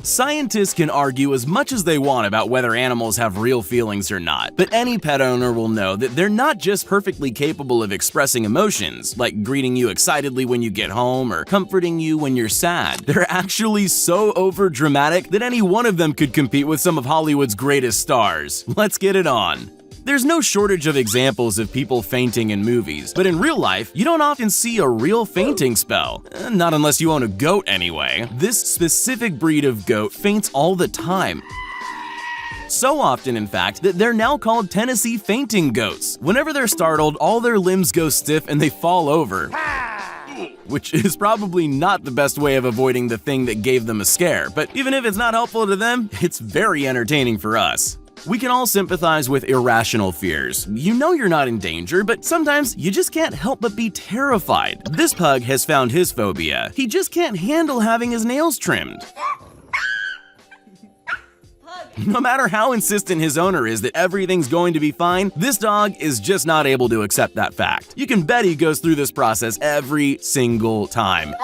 Scientists can argue as much as they want about whether animals have real feelings or not, but any pet owner will know that they're not just perfectly capable of expressing emotions, like greeting you excitedly when you get home or comforting you when you're sad. They're actually so overdramatic that any one of them could compete with some of Hollywood's greatest stars. Let's get it on. There's no shortage of examples of people fainting in movies, but in real life, you don't often see a real fainting spell. Not unless you own a goat anyway. This specific breed of goat faints all the time. So often, in fact, that they're now called Tennessee fainting goats. Whenever they're startled, all their limbs go stiff and they fall over. Which is probably not the best way of avoiding the thing that gave them a scare, but even if it's not helpful to them, it's very entertaining for us. We can all sympathize with irrational fears. You know you're not in danger, but sometimes you just can't help but be terrified. This pug has found his phobia. He just can't handle having his nails trimmed. No matter how insistent his owner is that everything's going to be fine, this dog is just not able to accept that fact. You can bet he goes through this process every single time.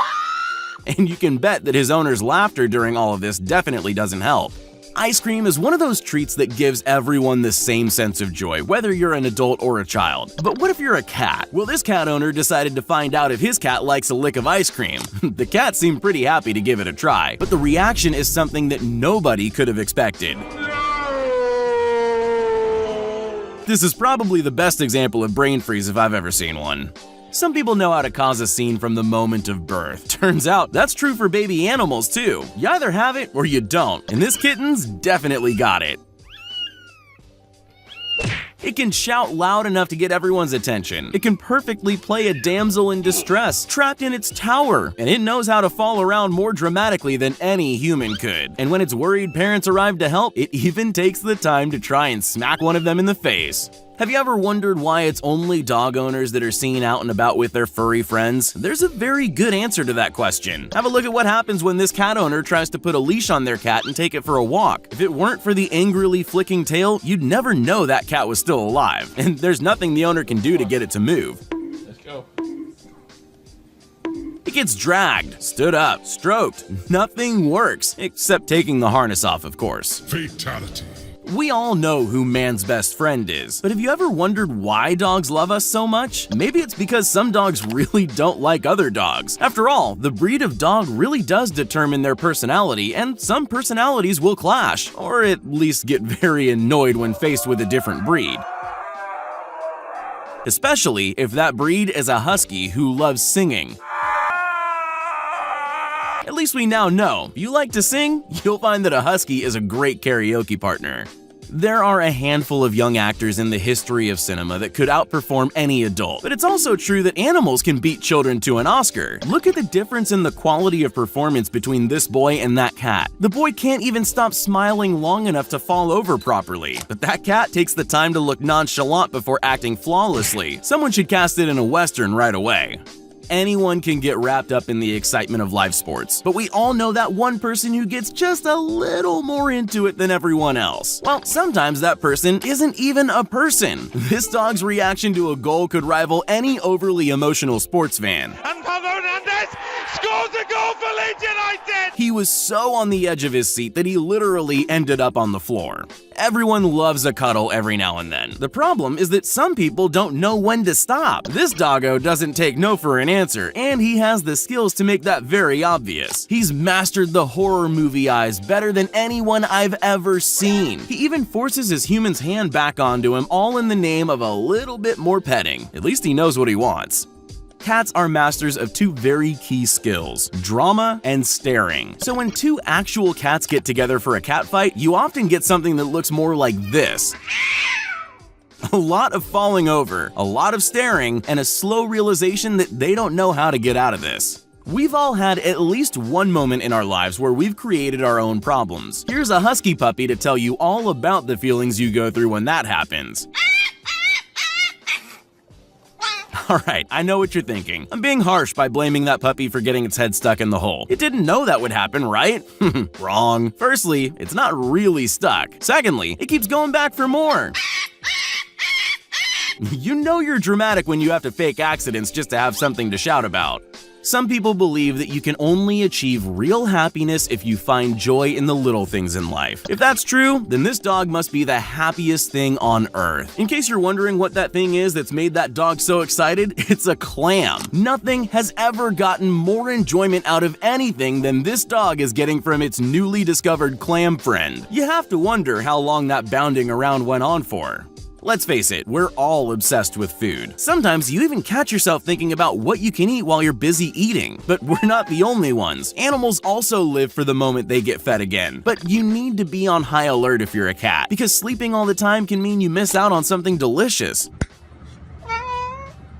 And you can bet that his owner's laughter during all of this definitely doesn't help. Ice cream is one of those treats that gives everyone the same sense of joy, whether you're an adult or a child. But what if you're a cat? Well, this cat owner decided to find out if his cat likes a lick of ice cream. The cat seemed pretty happy to give it a try, but the reaction is something that nobody could have expected. This is probably the best example of brain freeze if I've ever seen one. Some people know how to cause a scene from the moment of birth. Turns out that's true for baby animals too. You either have it or you don't, and this kitten's definitely got it. It can shout loud enough to get everyone's attention. It can perfectly play a damsel in distress, trapped in its tower, and it knows how to fall around more dramatically than any human could. And when its worried parents arrive to help, it even takes the time to try and smack one of them in the face. Have you ever wondered why it's only dog owners that are seen out and about with their furry friends? There's a very good answer to that question. Have a look at what happens when this cat owner tries to put a leash on their cat and take it for a walk. If it weren't for the angrily flicking tail, you'd never know that cat was still alive. And there's nothing the owner can do to get it to move. Let's go. It gets dragged, stood up, stroked. Nothing works, except taking the harness off, of course. Fatality. We all know who man's best friend is, but have you ever wondered why dogs love us so much? Maybe it's because some dogs really don't like other dogs. After all, the breed of dog really does determine their personality, and some personalities will clash, or at least get very annoyed when faced with a different breed. Especially if that breed is a husky who loves singing. At least we now know, if you like to sing, you'll find that a husky is a great karaoke partner. There are a handful of young actors in the history of cinema that could outperform any adult, but it's also true that animals can beat children to an Oscar. Look at the difference in the quality of performance between this boy and that cat. The boy can't even stop smiling long enough to fall over properly, but that cat takes the time to look nonchalant before acting flawlessly. Someone should cast it in a Western right away. Anyone can get wrapped up in the excitement of live sports, but we all know that one person who gets just a little more into it than everyone else. Well, sometimes that person isn't even a person. This dog's reaction to a goal could rival any overly emotional sports fan. And Pablo Hernandez scores a goal for Leeds United! He was so on the edge of his seat that he literally ended up on the floor. Everyone loves a cuddle every now and then. The problem is that some people don't know when to stop. This doggo doesn't take no for an answer, and he has the skills to make that very obvious. He's mastered the horror movie eyes better than anyone I've ever seen. He even forces his human's hand back onto him, all in the name of a little bit more petting. At least he knows what he wants. Cats are masters of two very key skills, drama and staring. So when two actual cats get together for a cat fight, you often get something that looks more like this. A lot of falling over, a lot of staring, and a slow realization that they don't know how to get out of this. We've all had at least one moment in our lives where we've created our own problems. Here's a husky puppy to tell you all about the feelings you go through when that happens. Alright, I know what you're thinking. I'm being harsh by blaming that puppy for getting its head stuck in the hole. It didn't know that would happen, right? Wrong. Firstly, it's not really stuck. Secondly, it keeps going back for more. You know you're dramatic when you have to fake accidents just to have something to shout about. Some people believe that you can only achieve real happiness if you find joy in the little things in life. If that's true, then this dog must be the happiest thing on earth. In case you're wondering what that thing is that's made that dog so excited, it's a clam. Nothing has ever gotten more enjoyment out of anything than this dog is getting from its newly discovered clam friend. You have to wonder how long that bounding around went on for. Let's face it, we're all obsessed with food. Sometimes you even catch yourself thinking about what you can eat while you're busy eating. But we're not the only ones. Animals also live for the moment they get fed again. But you need to be on high alert if you're a cat, because sleeping all the time can mean you miss out on something delicious.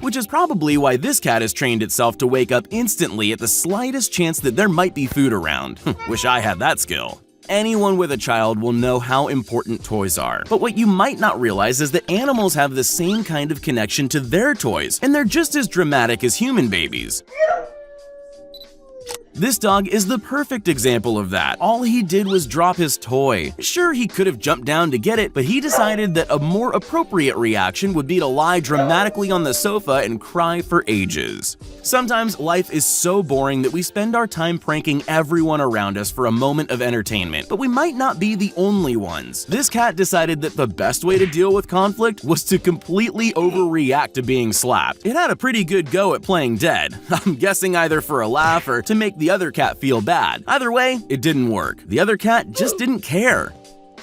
Which is probably why this cat has trained itself to wake up instantly at the slightest chance that there might be food around. Wish I had that skill. Anyone with a child will know how important toys are. But what you might not realize is that animals have the same kind of connection to their toys, and they're just as dramatic as human babies. This dog is the perfect example of that. All he did was drop his toy. Sure, he could have jumped down to get it, but he decided that a more appropriate reaction would be to lie dramatically on the sofa and cry for ages. Sometimes life is so boring that we spend our time pranking everyone around us for a moment of entertainment, but we might not be the only ones. This cat decided that the best way to deal with conflict was to completely overreact to being slapped. It had a pretty good go at playing dead. I'm guessing either for a laugh or to make the other cat feel bad. Either way, it didn't work. The other cat just didn't care.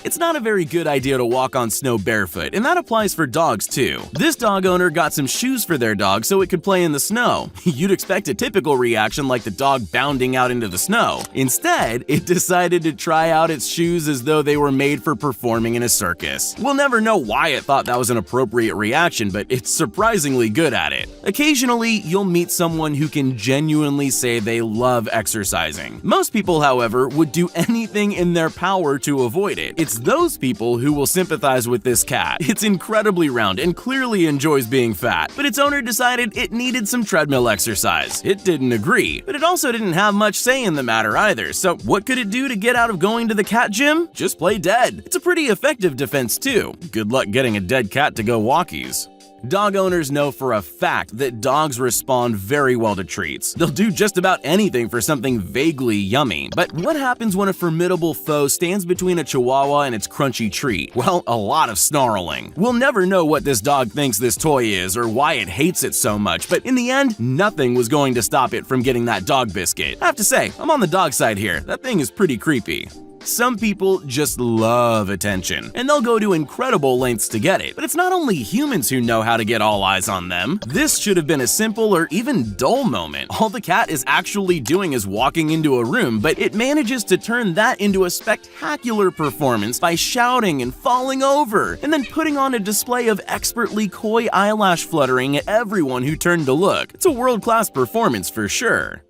It's not a very good idea to walk on snow barefoot, and that applies for dogs too. This dog owner got some shoes for their dog so it could play in the snow. You'd expect a typical reaction like the dog bounding out into the snow. Instead, it decided to try out its shoes as though they were made for performing in a circus. We'll never know why it thought that was an appropriate reaction, but it's surprisingly good at it. Occasionally, you'll meet someone who can genuinely say they love exercising. Most people, however, would do anything in their power to avoid it. It's those people who will sympathize with this cat. It's incredibly round and clearly enjoys being fat, but its owner decided it needed some treadmill exercise. It didn't agree, but it also didn't have much say in the matter either, so what could it do to get out of going to the cat gym? Just play dead. It's a pretty effective defense too. Good luck getting a dead cat to go walkies. Dog owners know for a fact that dogs respond very well to treats. They'll do just about anything for something vaguely yummy. But what happens when a formidable foe stands between a chihuahua and its crunchy treat? Well, a lot of snarling. We'll never know what this dog thinks this toy is or why it hates it so much, but in the end, nothing was going to stop it from getting that dog biscuit. I have to say, I'm on the dog side here. That thing is pretty creepy. Some people just love attention, and they'll go to incredible lengths to get it. But it's not only humans who know how to get all eyes on them. This should have been a simple or even dull moment. All the cat is actually doing is walking into a room, but it manages to turn that into a spectacular performance by shouting and falling over, and then putting on a display of expertly coy eyelash fluttering at everyone who turned to look. It's a world-class performance for sure.